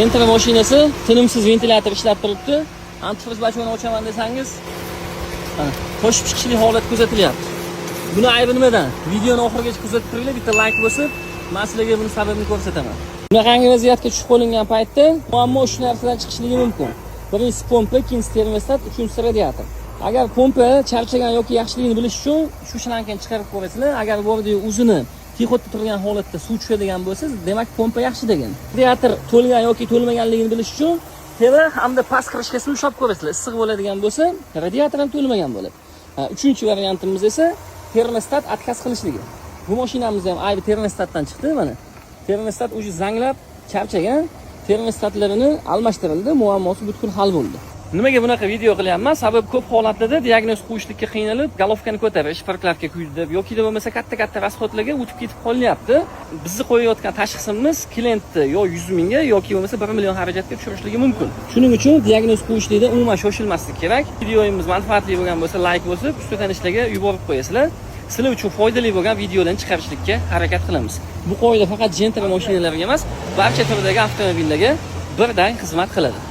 Gentra mashinasi tinimsiz ventilyator ishlab turibdi. Antifriz bachog'ini ochaman desangiz, toshib chiqishli holat kuzatilyapti. Buni aybi nimadan? Videoni oxirigacha kuzatib turinglar, bitta like bosib, men sizlarga buning sababini ko'rsataman. Bunaqangi vaziyatga tushib qolingan paytda muammo shu narsadan chiqishligi mumkin. Birinchisi pompa, ikkinchisi termostat, uchinchisi radiator. Agar pompa charchagan yoki yaxshiligini bilish uchun shu shlankani chiqarib ko'rasizlar. Agar bordi o'zini pixotda turgan holatda suv tushadigan bo'lsa, demak pompa yaxshi degan. Radiator to'lgan yoki to'lmaganligini bilish uchun teva hamda past kirishga suv ushlab ko'rasizlar. Issiq bo'ladigan bo'lsa, radiator ham to'lmagan bo'ladi. Uchinchi variantimiz esa termostat отказ qilishligi. Bu mashinamiz ham aybi termostatdan chiqdi mana. Termostat o'zi zanglab, charchagan, termostatlarini almashtirildi, muammosi butkul hal bo'ldi. Nimaga bunaqa video qilyapman? Sabab ko'p holatlarda diagnoz qo'yishlikka qiynalib, galovkani ko'tarish, farklarga kuydi, yoki bo'lmasa katta-katta rasxodlarga o'tib ketib qolyapti. Bizni qo'yayotgan tashxisimiz klientni yo 100 mingga yoki bo'lmasa 1 million xarajatga tushirishligi mumkin. Shuning uchun diagnoz qo'yishlikda umuman shoshilmaslik kerak. Videoyimiz manfaatli bo'lgan bo'lsa, like bosib, ustiga tanishlarga yuborib qo'yasizlar. Sizlar uchun foydali bo'lgan videodan chiqarishlikka harakat qilamiz. Bu qoida faqat Gentra mashinalariga emas, barcha turdagi avtomobillarga birday xizmat qiladi.